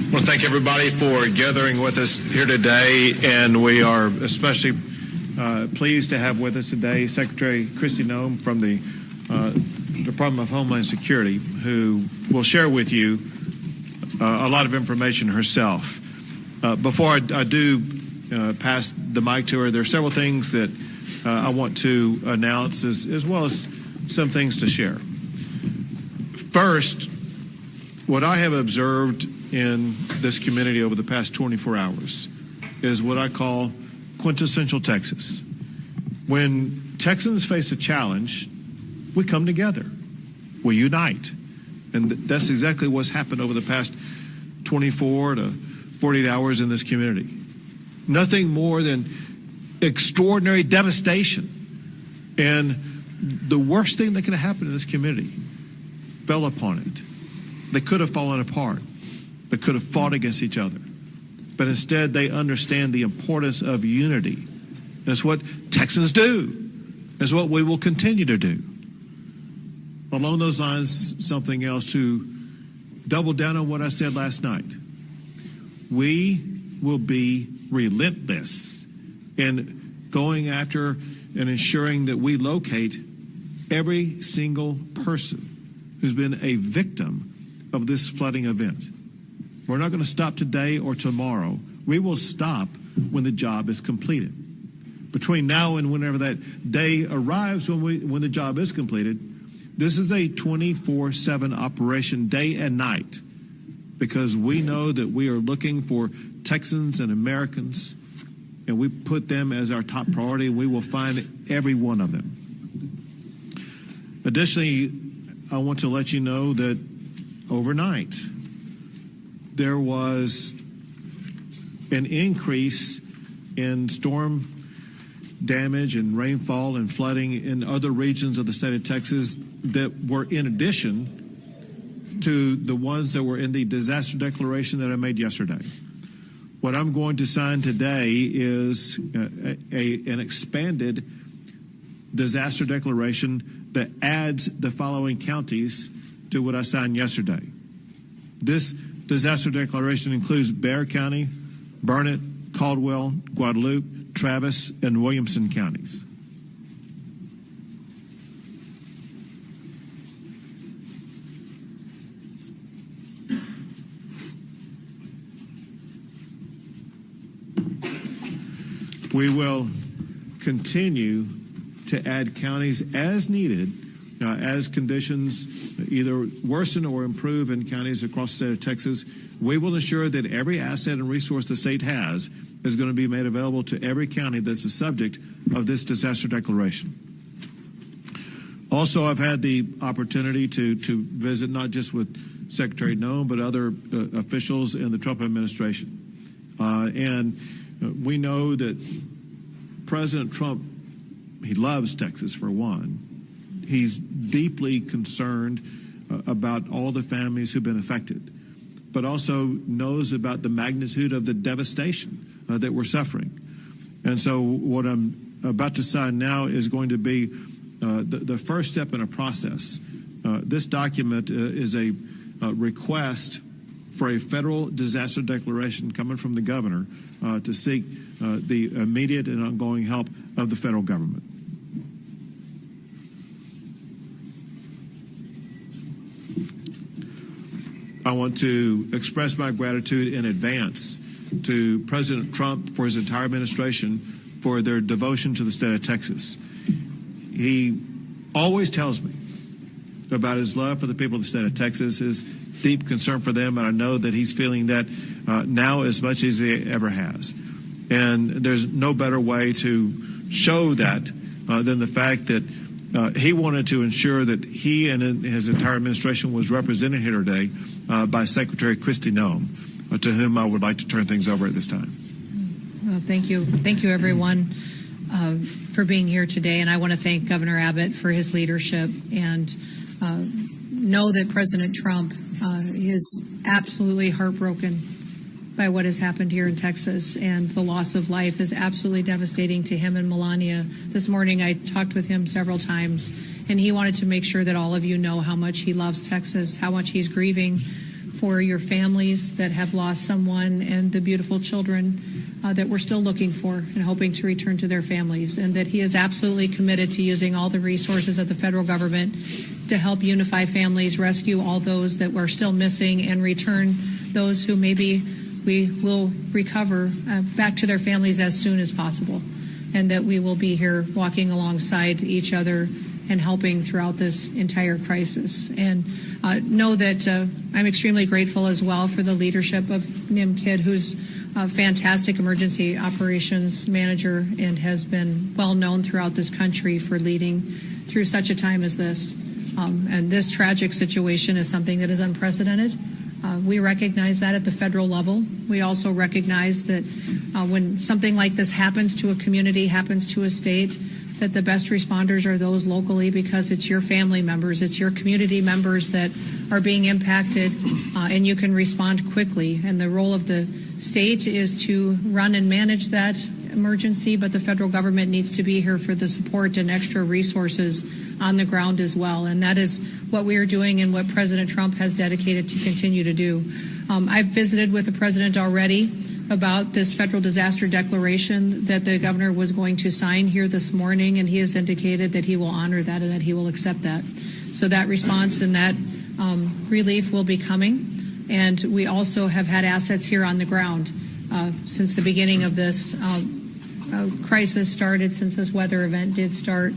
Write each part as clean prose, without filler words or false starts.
I want to thank everybody for gathering with us here today, and we are especially pleased to have with us today Secretary Kristi Noem from the Department of Homeland Security, who will share with you a lot of information herself. Before I do pass the mic to her, there are several things that I want to announce as well as some things to share. First, what I have observed in this community over the past 24 hours is what I call quintessential Texas. When Texans face a challenge, we come together, we unite. And that's exactly what's happened over the past 24 to 48 hours in this community. Nothing more than extraordinary devastation. And the worst thing that could have happened in this community fell upon it. They could have fallen apart. They could have fought against each other. But instead, they understand the importance of unity. That's what Texans do. That's what we will continue to do. Along those lines, something else to double down on what I said last night. We will be relentless in going after and ensuring that we locate every single person who's been a victim of this flooding event. We're not going to stop today or tomorrow. We will stop when the job is completed. Between now and whenever that day arrives when the job is completed, this is a 24/7 operation, day and night, because we know that we are looking for Texans and Americans, and we put them as our top priority, and we will find every one of them. Additionally, I want to let you know that overnight, there was an increase in storm damage and rainfall and flooding in other regions of the state of Texas that were in addition to the ones that were in the disaster declaration that I made yesterday. What I'm going to sign today is an expanded disaster declaration that adds the following counties to what I signed yesterday. This disaster declaration includes Bexar County, Burnett, Caldwell, Guadalupe, Travis, and Williamson counties. We will continue to add counties as needed as conditions either worsen or improve in counties across the state of Texas. We will ensure that every asset and resource the state has is going to be made available to every county that's the subject of this disaster declaration. Also, I've had the opportunity to visit not just with Secretary Noem, but other officials in the Trump administration. And we know that President Trump, he loves Texas for one. He's deeply concerned about all the families who've been affected, but also knows about the magnitude of the devastation that we're suffering. And so what I'm about to sign now is going to be the first step in a process. This document is a request for a federal disaster declaration coming from the governor to seek the immediate and ongoing help of the federal government. I want to express my gratitude in advance to President Trump for his entire administration for their devotion to the state of Texas. He always tells me about his love for the people of the state of Texas, his deep concern for them, and I know that he's feeling that now as much as he ever has. And there's no better way to show that than the fact that he wanted to ensure that he and his entire administration was represented here today by Secretary Kristi Noem, to whom I would like to turn things over at this time. Well, thank you. Thank you, everyone, for being here today. And I want to thank Governor Abbott for his leadership, and know that President Trump is absolutely heartbroken by what has happened here in Texas, and the loss of life is absolutely devastating to him and Melania. This morning I talked with him several times, and he wanted to make sure that all of you know how much he loves Texas, how much he's grieving for your families that have lost someone, and the beautiful children that we're still looking for and hoping to return to their families, and that he is absolutely committed to using all the resources of the federal government to help unify families, rescue all those that were still missing, and return those who maybe we will recover back to their families as soon as possible, and that we will be here walking alongside each other and helping throughout this entire crisis. And know that I'm extremely grateful as well for the leadership of Noem Kidd, who's a fantastic emergency operations manager and has been well known throughout this country for leading through such a time as this. And this tragic situation is something that is unprecedented. We recognize that at the federal level. We also recognize that when something like this happens to a community, happens to a state, that the best responders are those locally, because it's your family members, it's your community members that are being impacted, and you can respond quickly. And the role of the state is to run and manage that emergency, but the federal government needs to be here for the support and extra resources on the ground as well. And that is what we are doing and what President Trump has dedicated to continue to do. I've visited with the president already about this federal disaster declaration that the governor was going to sign here this morning, and he has indicated that he will honor that and that he will accept that. So that response and that relief will be coming. And we also have had assets here on the ground since the beginning of this crisis started, since this weather event did start.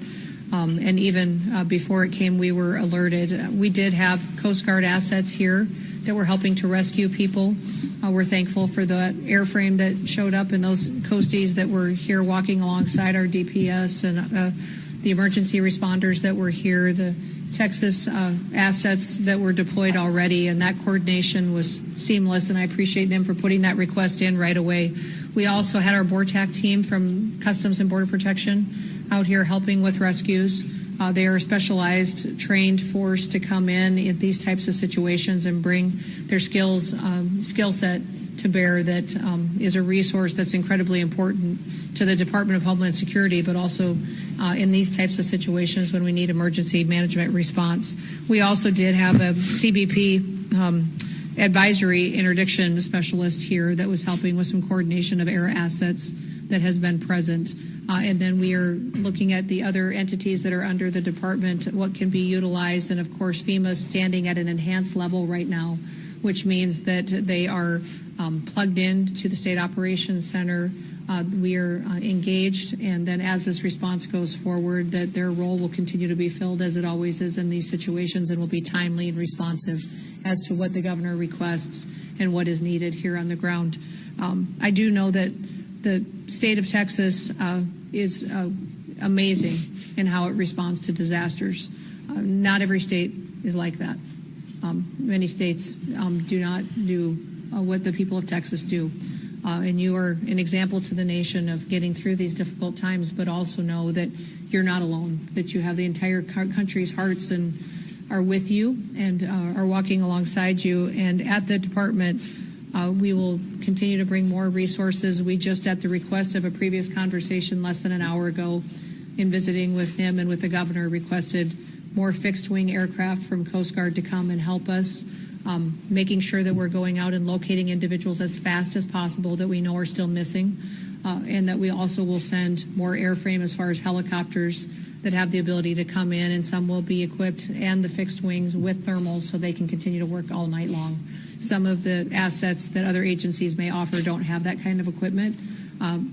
And even before it came, we were alerted. We did have Coast Guard assets here that were helping to rescue people. We're thankful for the airframe that showed up and those coasties that were here walking alongside our DPS, and the emergency responders that were here, the Texas assets that were deployed already, and that coordination was seamless, and I appreciate them for putting that request in right away. We also had our BORTAC team from Customs and Border Protection out here helping with rescues. They are a specialized, trained force to come in these types of situations and bring their skill set to bear. That is a resource that's incredibly important to the Department of Homeland Security, but also in these types of situations when we need emergency management response. We also did have a CBP advisory interdiction specialist here that was helping with some coordination of air assets that has been present. And then we are looking at the other entities that are under the department, what can be utilized. And, of course, FEMA is standing at an enhanced level right now, which means that they are plugged in to the State Operations Center. We are engaged, and then as this response goes forward, that their role will continue to be filled as it always is in these situations, and will be timely and responsive as to what the governor requests and what is needed here on the ground. I do know that the state of Texas is amazing in how it responds to disasters. Not every state is like that. Many states do not do what the people of Texas do. And you are an example to the nation of getting through these difficult times, but also know that you're not alone, that you have the entire country's hearts and are with you and are walking alongside you. And at the department, we will continue to bring more resources. We just, at the request of a previous conversation less than an hour ago, in visiting with him and with the governor, requested more fixed-wing aircraft from Coast Guard to come and help us, making sure that we're going out and locating individuals as fast as possible that we know are still missing, and that we also will send more airframe as far as helicopters that have the ability to come in, and some will be equipped, and the fixed wings with thermals so they can continue to work all night long. Some of the assets that other agencies may offer don't have that kind of equipment,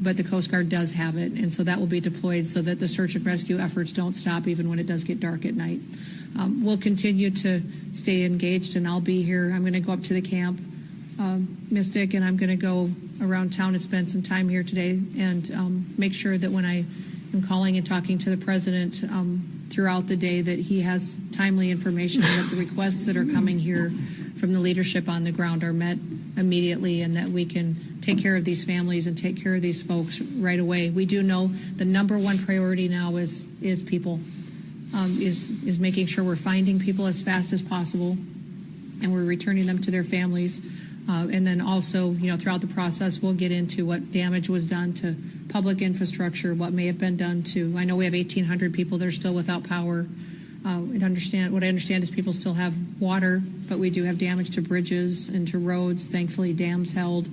but the Coast Guard does have it, and so that will be deployed so that the search and rescue efforts don't stop even when it does get dark at night. We'll continue to stay engaged, and I'll be here. I'm going to go up to the camp, Mystic, and I'm going to go around town and spend some time here today and make sure that when I am calling and talking to the president throughout the day, that he has timely information, that the requests that are coming here from the leadership on the ground are met immediately, and that we can take care of these families and take care of these folks right away. We do know the number one priority now is people, is making sure we're finding people as fast as possible, and we're returning them to their families. And then also, throughout the process, we'll get into what damage was done to public infrastructure, what may have been done to, I know we have 1,800 people that are still without power. What I understand is people still have water, but we do have damage to bridges and to roads. Thankfully, dams held.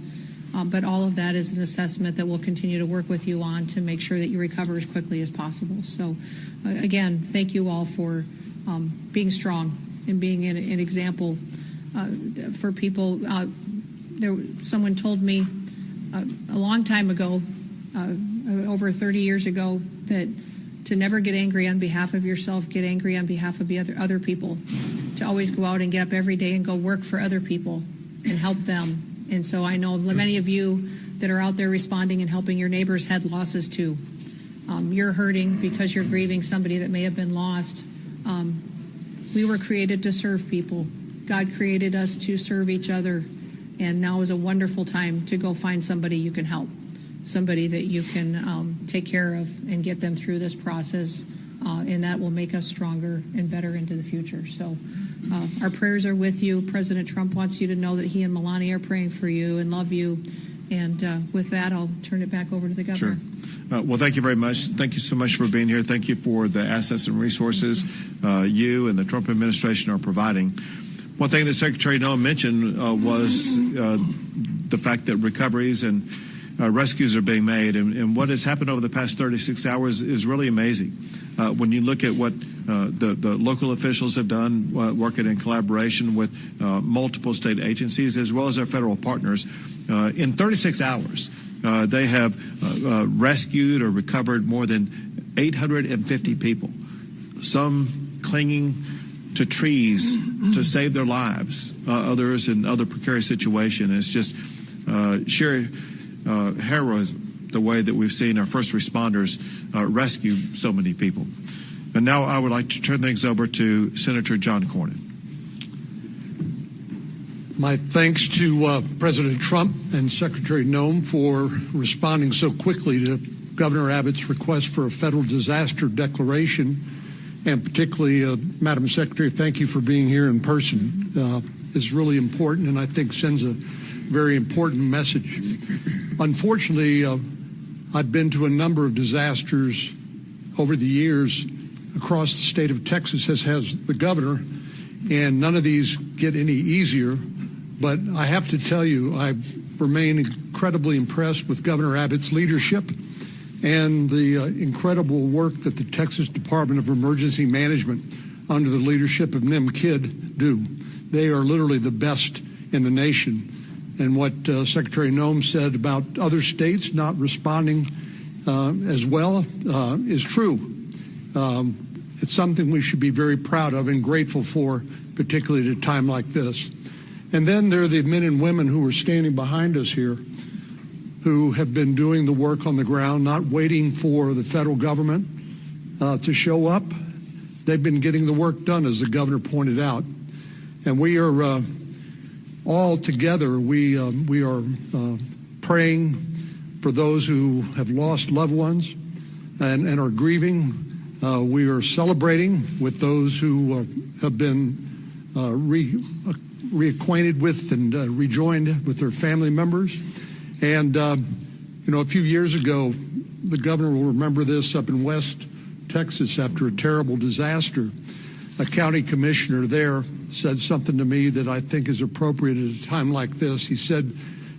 But all of that is an assessment that we'll continue to work with you on to make sure that you recover as quickly as possible. So, again, thank you all for being strong and being an example for people. Someone told me a long time ago, over 30 years ago, that to never get angry on behalf of yourself, get angry on behalf of the other people, to always go out and get up every day and go work for other people and help them. And so I know many of you that are out there responding and helping your neighbors had losses too. You're hurting because you're grieving somebody that may have been lost. We were created to serve people. God created us to serve each other. And now is a wonderful time to go find somebody you can help, somebody that you can take care of and get them through this process. And that will make us stronger and better into the future. So our prayers are with you. President Trump wants you to know that he and Melania are praying for you and love you. And with that, I'll turn it back over to the governor. Sure. Well, thank you very much. Thank you so much for being here. Thank you for the assets and resources you and the Trump administration are providing. One thing that Secretary Noem mentioned was the fact that recoveries and rescues are being made. And what has happened over the past 36 hours is really amazing. When you look at what the local officials have done, working in collaboration with multiple state agencies as well as our federal partners, in 36 hours, they have rescued or recovered more than 850 people, some clinging to trees to save their lives, others in other precarious situations. It's just sheer heroism, the way that we've seen our first responders rescue so many people. And now I would like to turn things over to Senator John Cornyn. My thanks to President Trump and Secretary Noem for responding so quickly to Governor Abbott's request for a federal disaster declaration. And particularly, Madam Secretary, thank you for being here in person. It's really important, and I think sends a very important message. Unfortunately, I've been to a number of disasters over the years across the state of Texas, as has the governor, and none of these get any easier. But I have to tell you, I remain incredibly impressed with Governor Abbott's leadership and the incredible work that the Texas Department of Emergency Management under the leadership of Noem do. They are literally the best in the nation. And what Secretary Noem said about other states not responding as well is true. It's something we should be very proud of and grateful for, particularly at a time like this. And then there are the men and women who are standing behind us here, who have been doing the work on the ground, not waiting for the federal government to show up. They've been getting the work done, as the governor pointed out. And we are all together, we are praying for those who have lost loved ones and are grieving. We are celebrating with those who have been reacquainted with and rejoined with their family members. And, a few years ago, the governor will remember this, up in West Texas after a terrible disaster. A county commissioner there said something to me that I think is appropriate at a time like this. He said,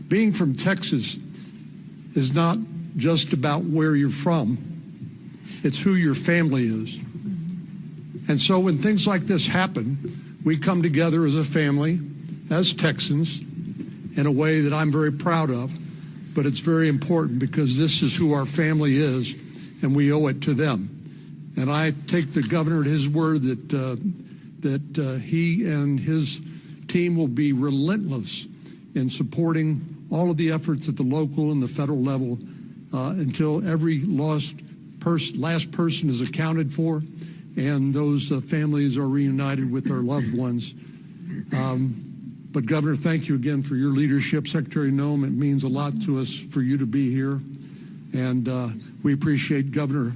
being from Texas is not just about where you're from, it's who your family is. And so when things like this happen, we come together as a family, as Texans, in a way that I'm very proud of. But it's very important because this is who our family is, and we owe it to them. And I take the governor at his word that he and his team will be relentless in supporting all of the efforts at the local and the federal level until every last person is accounted for and those families are reunited with their loved ones. But, Governor, thank you again for your leadership. Secretary Noem, it means a lot to us for you to be here. And we appreciate Governor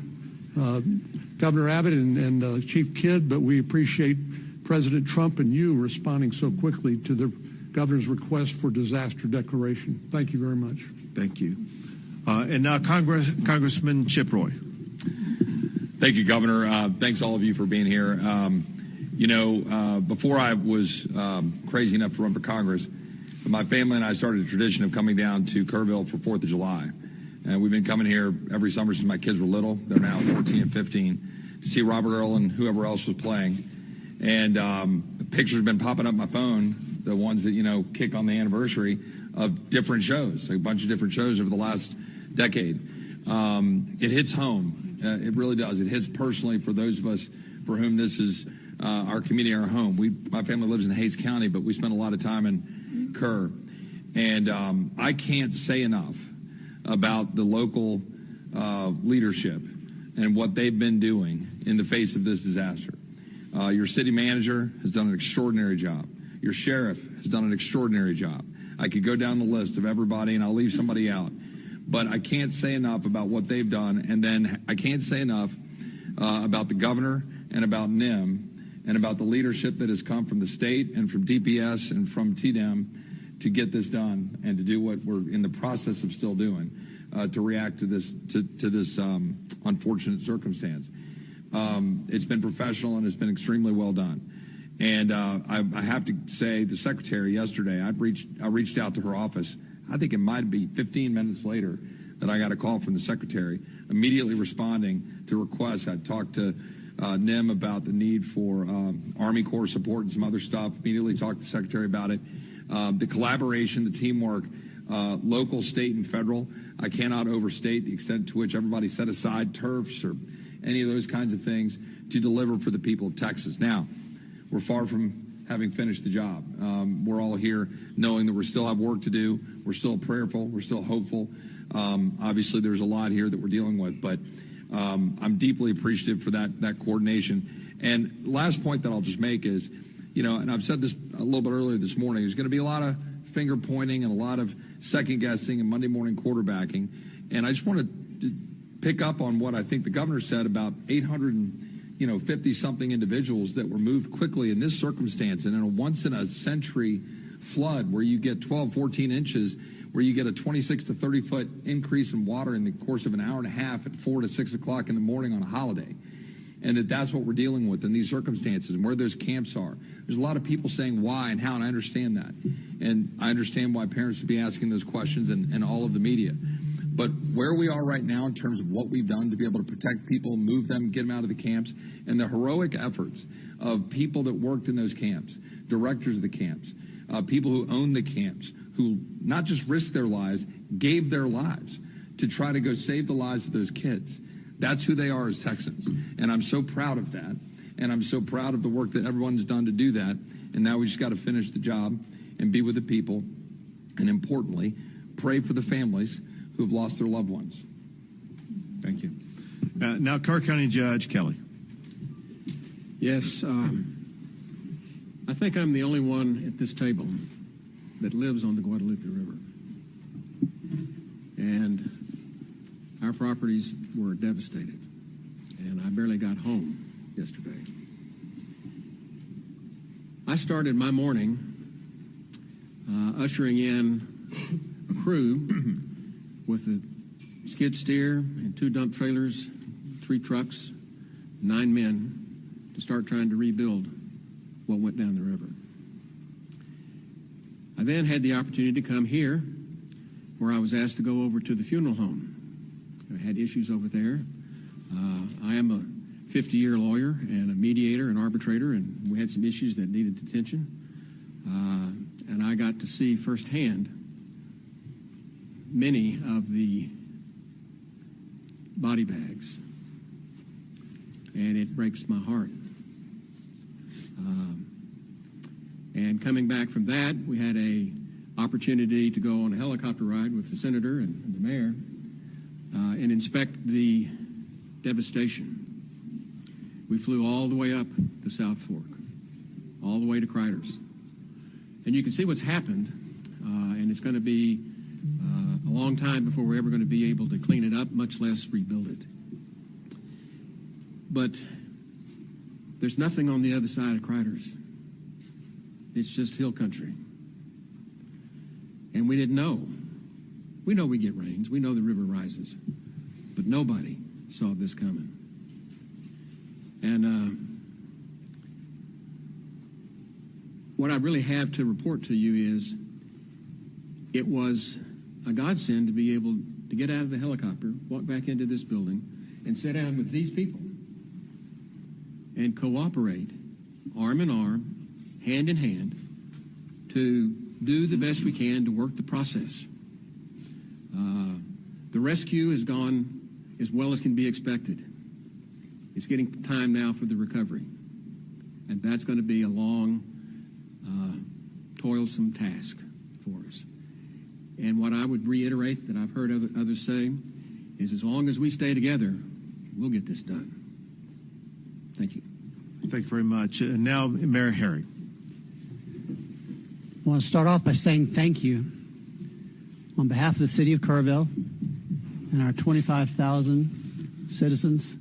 Abbott and Chief Kidd, but we appreciate President Trump and you responding so quickly to the governor's request for disaster declaration. Thank you very much. Thank you. And now Congressman Chip Roy. Thank you, Governor. Thanks all of you for being here. Before I was crazy enough to run for Congress, my family and I started a tradition of coming down to Kerrville for 4th of July. And we've been coming here every summer since my kids were little. They're now 14 and 15 to see Robert Earl and whoever else was playing. And pictures have been popping up my phone, the ones that, kick on the anniversary of different shows, a bunch of different shows over the last decade. It hits home. It really does. It hits personally for those of us for whom this is our community, our home. My family lives in Hays County, but we spend a lot of time in Kerr. And I can't say enough about the local leadership and what they've been doing in the face of this disaster. Your city manager has done an extraordinary job. Your sheriff has done an extraordinary job. I could go down the list of everybody, and I'll leave somebody out. But I can't say enough about what they've done. And then I can't say enough about the governor and about Noem and about the leadership that has come from the state and from DPS and from TDM to get this done and to do what we're in the process of still doing to react to this unfortunate circumstance. It's been professional and it's been extremely well done. And I have to say, the secretary yesterday, I reached out to her office. I think it might be 15 minutes later that I got a call from the secretary, immediately responding to requests. I talked to Noem about the need for Army Corps support and some other stuff. Immediately talked to the secretary about it. The collaboration, the teamwork, local, state, and federal. I cannot overstate the extent to which everybody set aside turfs or any of those kinds of things to deliver for the people of Texas. Now, we're far from having finished the job. We're all here knowing that we still have work to do. We're still prayerful. We're still hopeful. Obviously, there's a lot here that we're dealing with, but I'm deeply appreciative for that coordination. And last point that I'll just make is, and I've said this a little bit earlier this morning, there's going to be a lot of finger pointing and a lot of second guessing and Monday morning quarterbacking. And I just want to pick up on what I think the governor said about 850 something individuals that were moved quickly in this circumstance and in a once in a century flood where you get 12, 14 inches, where you get a 26 to 30 foot increase in water in the course of an hour and a half at 4 to 6 o'clock in the morning on a holiday. And that's what we're dealing with in these circumstances and where those camps are. There's a lot of people saying why and how, and I understand that. And I understand why parents would be asking those questions and all of the media. But where we are right now in terms of what we've done to be able to protect people, move them, get them out of the camps, and the heroic efforts of people that worked in those camps, directors of the camps, people who own the camps, who not just risked their lives, gave their lives to try to go save the lives of those kids. That's who they are as Texans. And I'm so proud of that. And I'm so proud of the work that everyone's done to do that. And now we just got to finish the job and be with the people. And importantly, pray for the families who have lost their loved ones. Thank you. Now, Kerr County Judge Kelly. Yes, I think I'm the only one at this table that lives on the Guadalupe River. And our properties were devastated. And I barely got home yesterday. I started my morning ushering in a crew with a skid steer and 2 dump trailers, 3 trucks, 9 men to start trying to rebuild what went down the river. I then had the opportunity to come here where I was asked to go over to the funeral home. I had issues over there. I am a 50-year lawyer and a mediator and arbitrator, and we had some issues that needed attention. And I got to see firsthand many of the body bags, and it breaks my heart. And coming back from that, we had a opportunity to go on a helicopter ride with the senator and the mayor and inspect the devastation. We flew all the way up the South Fork, all the way to Criders. And you can see what's happened, and it's going to be a long time before we're ever going to be able to clean it up, much less rebuild it. But There's nothing on the other side of Criders. It's just hill country. And we didn't know. We know we get rains. We know the river rises. But nobody saw this coming. And what I really have to report to you is it was a godsend to be able to get out of the helicopter, walk back into this building, and sit down with these people and cooperate, arm in arm, hand in hand, to do the best we can to work the process. The rescue has gone as well as can be expected. It's getting time now for the recovery, and that's going to be a long, toilsome task for us. And what I would reiterate that I've heard others say is as long as we stay together, we'll get this done. Thank you. Thank you very much. And now, Mayor Herring. I want to start off by saying thank you on behalf of the city of Kerrville and our 25,000 citizens.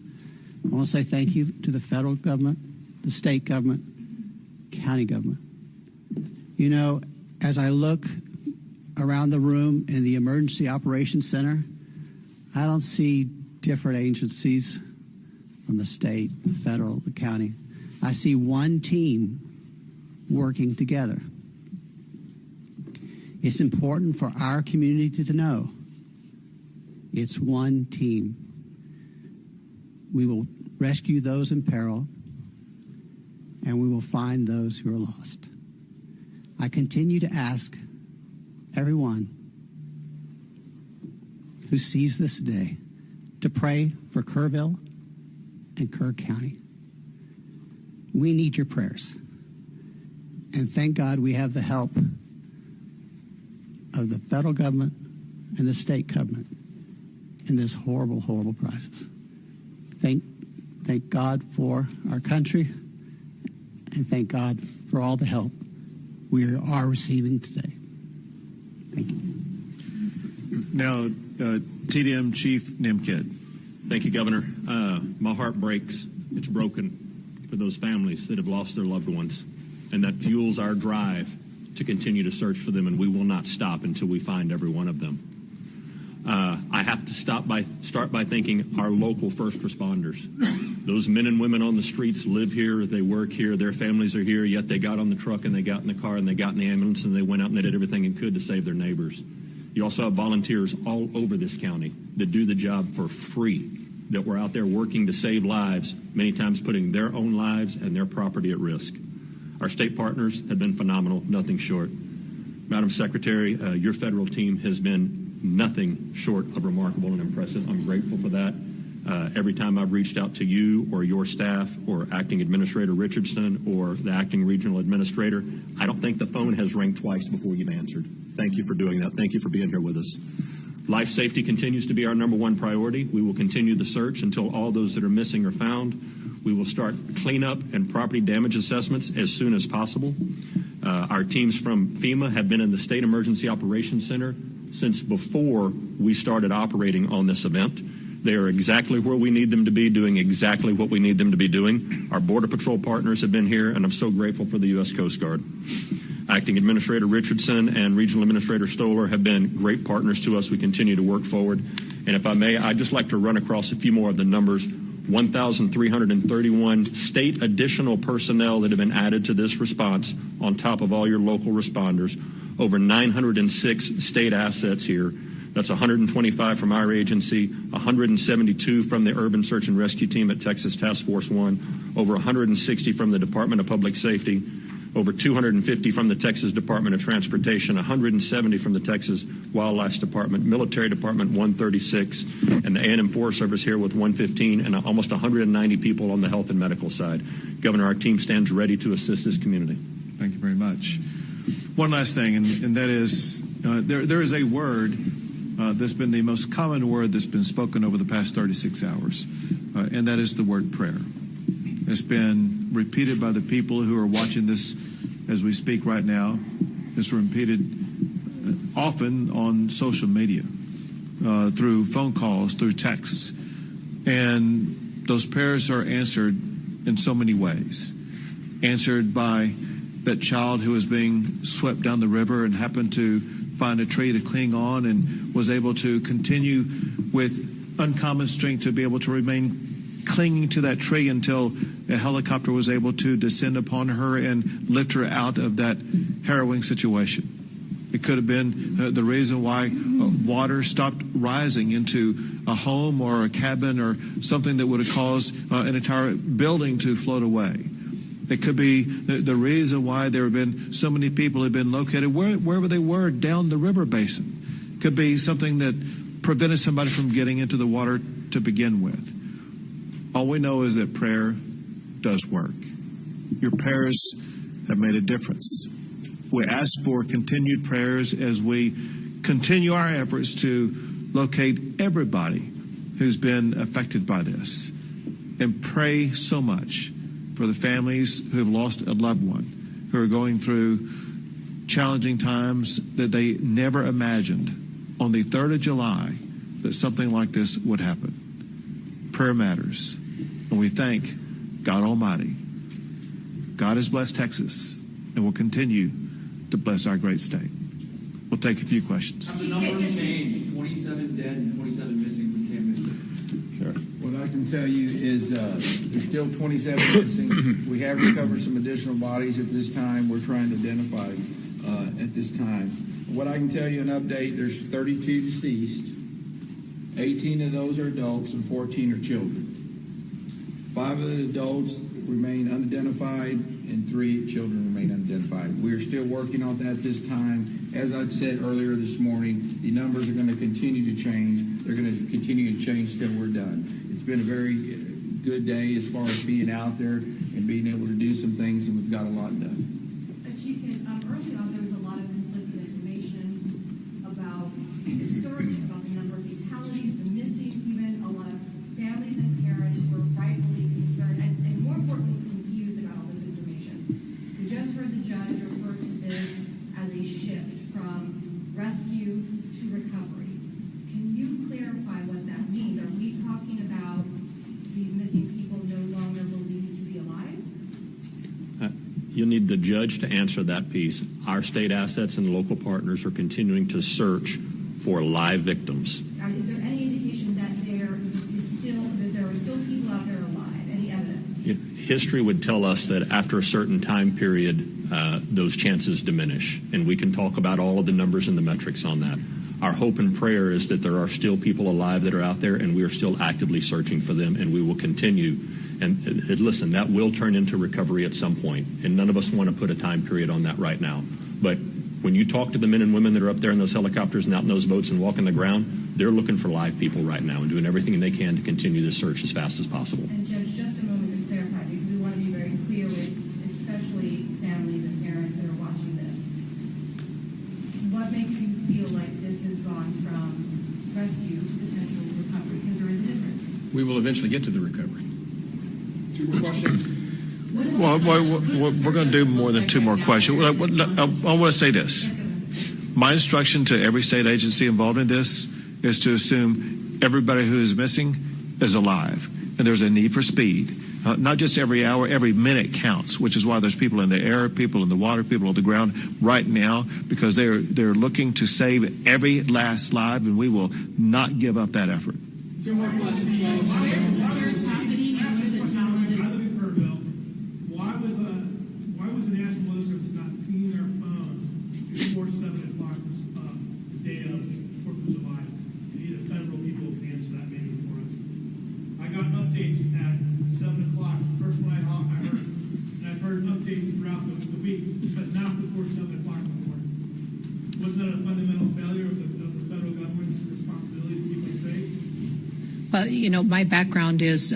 I want to say thank you to the federal government, the state government, county government. You know, as I look around the room in the Emergency Operations Center, I don't see different agencies from the state, the federal, the county. I see one team working together. It's important for our community to know it's one team. We will rescue those in peril, and we will find those who are lost. I continue to ask everyone who sees this today to pray for Kerrville and Kerr County. We need your prayers. And thank God we have the help of the federal government and the state government in this horrible, horrible crisis. Thank God for our country, and thank God for all the help we are receiving today. Thank you. Now, TDM Chief Noem. Thank you, Governor. My heart breaks. It's broken for those families that have lost their loved ones, and that fuels our drive to continue to search for them, and we will not stop until we find every one of them. I have to start by thanking our local first responders. Those men and women on the streets live here, they work here, their families are here, yet they got on the truck and they got in the car and they got in the ambulance and they went out and they did everything they could to save their neighbors. You also have volunteers all over this county that do the job for free, that were out there working to save lives, many times putting their own lives and their property at risk. Our state partners have been phenomenal, nothing short. Madam Secretary, your federal team has been nothing short of remarkable and impressive. I'm grateful for that. Every time I've reached out to you or your staff or Acting Administrator Richardson or the Acting Regional Administrator, I don't think the phone has rang twice before you've answered. Thank you for doing that. Thank you for being here with us. Life safety continues to be our number one priority. We will continue the search until all those that are missing are found. We will start cleanup and property damage assessments as soon as possible. Our teams from FEMA have been in the State Emergency Operations Center since before we started operating on this event. They are exactly where we need them to be, doing exactly what we need them to be doing. Our Border Patrol partners have been here, and I'm so grateful for the U.S. Coast Guard. Acting Administrator Richardson and Regional Administrator Stoller have been great partners to us. We continue to work forward. And if I may, I'd just like to run across a few more of the numbers. 1,331 state additional personnel that have been added to this response on top of all your local responders. Over 906 state assets here. That's 125 from our agency, 172 from the Urban Search and Rescue Team at Texas Task Force 1, over 160 from the Department of Public Safety, over 250 from the Texas Department of Transportation, 170 from the Texas Wildlife Department, Military Department 136, and the A&M Forest Service here with 115, and almost 190 people on the health and medical side. Governor, our team stands ready to assist this community. Thank you very much. One last thing, and that is there is a word that's been the most common word that's been spoken over the past 36 hours, and that is the word prayer. It's been repeated by the people who are watching this as we speak right now. It's repeated often on social media, through phone calls, through texts. And those prayers are answered in so many ways. Answered by that child who was being swept down the river and happened to find a tree to cling on and was able to continue with uncommon strength to be able to remain clinging to that tree until a helicopter was able to descend upon her and lift her out of that harrowing situation. It could have been the reason why water stopped rising into a home or a cabin or something that would have caused an entire building to float away. It could be the reason why there have been so many people have been located wherever they were down the river basin. It could be something that prevented somebody from getting into the water to begin with. All we know is that prayer does work. Your prayers have made a difference. We ask for continued prayers as we continue our efforts to locate everybody who's been affected by this, and pray so much for the families who have lost a loved one, who are going through challenging times that they never imagined on the 3rd of July that something like this would happen. Prayer matters, and we thank God Almighty. God has blessed Texas and will continue to bless our great state. We'll take a few questions. Have the numbers changed? 27 dead and 27 missing from Camp Mystic. Sure. What I can tell you is there's still 27 missing. We have recovered some additional bodies at this time. We're trying to identify at this time. What I can tell you, an update, there's 32 deceased. 18 of those are adults and 14 are children. 5 of the adults remain unidentified and 3 children remain unidentified. We are still working on that this time. As I said earlier this morning, the numbers are going to continue to change. They're going to continue to change till we're done. It's been a very good day as far as being out there and being able to do some things, and we've got a lot done. Chief, early on there was a lot of conflicting information about the search, about the number of fatalities, the missing, even a lot of families and parents were rightfully concerned and more importantly confused about all this information. We just heard the judge refer to this as a shift from rescue to recovery. Can you clarify what that means? Are we talking about these missing people no longer believed to be alive? You'll need the judge to answer that piece. Our state assets and local partners are continuing to search for live victims. Is there any indication that there are still people out there alive? Any evidence? History would tell us that after a certain time period, those chances diminish, and we can talk about all of the numbers and the metrics on that. Our hope and prayer is that there are still people alive that are out there, and we are still actively searching for them, and we will continue. And listen, that will turn into recovery at some point, and none of us want to put a time period on that right now. But when you talk to the men and women that are up there in those helicopters and out in those boats and walking the ground, they're looking for live people right now and doing everything they can to continue the search as fast as possible. And Judge, just a moment to clarify, because we want to be very clear with especially families and parents that are watching this. What makes you feel like this has gone from rescue to potential recovery? Because there is a difference. We will eventually get to the recovery. 2 more questions. Well, we're going to do more than 2 more questions. I want to say this. My instruction to every state agency involved in this is to assume everybody who is missing is alive. And there's a need for speed. Not just every hour, every minute counts, which is why there's people in the air, people in the water, people on the ground right now, because they're looking to save every last life, and we will not give up that effort. 2 more questions. Why was the National Weather Service not cleaning their phones before 7 o'clock this day of 4th of July? Any of the federal people can answer that maybe for us. I got updates at 7 o'clock. First one I heard, and I've heard updates throughout the week, but not before 7 o'clock in the morning. Wasn't that a fundamental failure of the federal government's responsibility to keep us safe? Well, my background is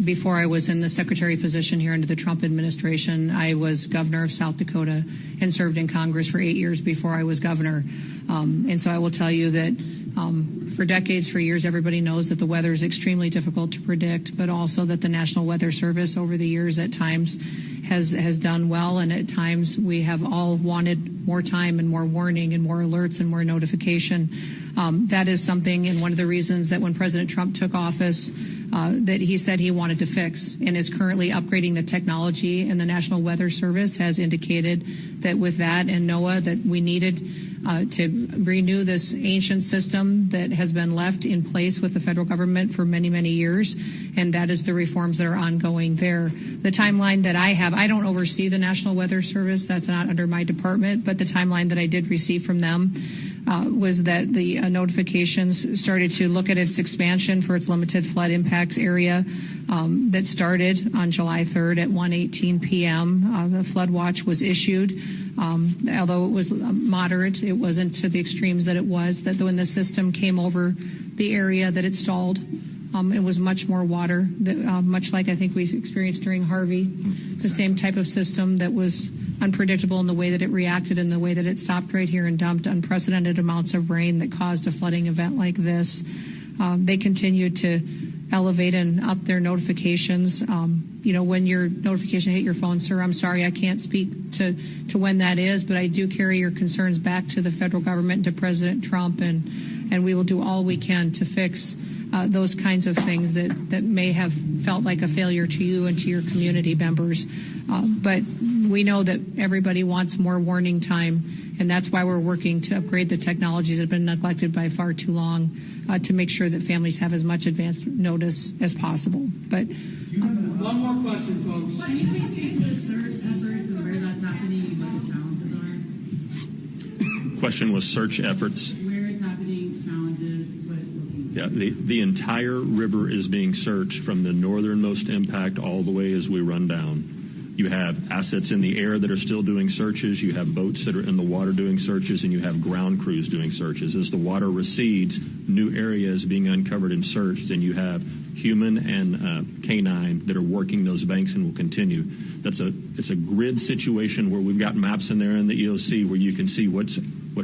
before I was in the secretary position here under the Trump administration, I was governor of South Dakota and served in Congress for 8 years before I was governor. And so I will tell you that for decades, for years, everybody knows that the weather is extremely difficult to predict, but also that the National Weather Service over the years at times has done well, and at times we have all wanted more time and more warning and more alerts and more notification. That is something, and one of the reasons that when President Trump took office, that he said he wanted to fix and is currently upgrading the technology. And the National Weather Service has indicated that with that and NOAA that we needed to renew this ancient system that has been left in place with the federal government for many, many years. And that is the reforms that are ongoing there. The timeline that I have, I don't oversee the National Weather Service. That's not under my department. But the timeline that I did receive from them was that the notifications started to look at its expansion for its limited flood impact area that started on July 3rd at 1:18 p.m. The flood watch was issued. Although it was moderate, it wasn't to the extremes that it was, that when the system came over the area that it stalled, it was much more water, much like I think we experienced during Harvey, the same type of system that was unpredictable in the way that it reacted and the way that it stopped right here and dumped unprecedented amounts of rain that caused a flooding event like this. They continued to elevate and up their notifications. When your notification hit your phone, sir, I'm sorry, I can't speak to when that is, but I do carry your concerns back to the federal government, to President Trump, and we will do all we can to fix those kinds of things that may have felt like a failure to you and to your community members. But we know that everybody wants more warning time, and that's why we're working to upgrade the technologies that have been neglected by far too long to make sure that families have as much advanced notice as possible. But one more question, folks. Can you please speak to the search efforts and where that's happening and what the challenges are? Question was search efforts. Where it's happening, challenges, what it's looking Yeah, the entire river is being searched from the northernmost impact all the way as we run down. You have assets in the air that are still doing searches. You have boats that are in the water doing searches, and you have ground crews doing searches. As the water recedes, new areas being uncovered and searched, and you have human and canine that are working those banks and will continue. It's a grid situation where we've got maps in there in the EOC where you can see what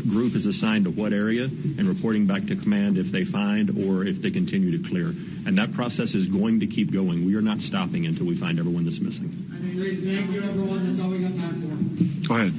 group is assigned to what area and reporting back to command if they find or if they continue to clear. And that process is going to keep going. We are not stopping until we find everyone that's missing. Great. Thank you, everyone. That's all we got time for. Go ahead.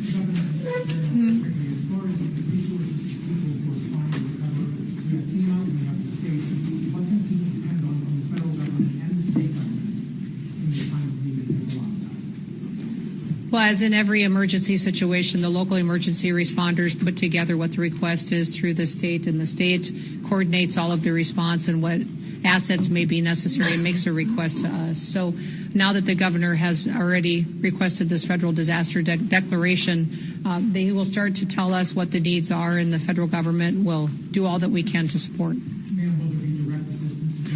Well, as in every emergency situation, the local emergency responders put together what the request is through the state, and the state coordinates all of the response and what assets may be necessary and makes a request to us. So now that the governor has already requested this federal disaster declaration, they will start to tell us what the needs are, and the federal government will do all that we can to support.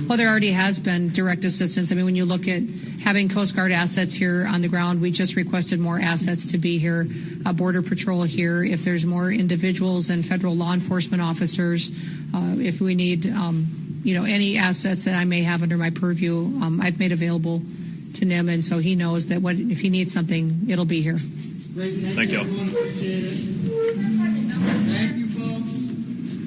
Well, there already has been direct assistance. I mean, when you look at having Coast Guard assets here on the ground, we just requested more assets to be here, Border Patrol here. If there's more individuals and federal law enforcement officers, if we need, any assets that I may have under my purview, I've made available to Noem, and so he knows that if he needs something, it'll be here. Great. Thank you. Everyone. Appreciate it. Thank you.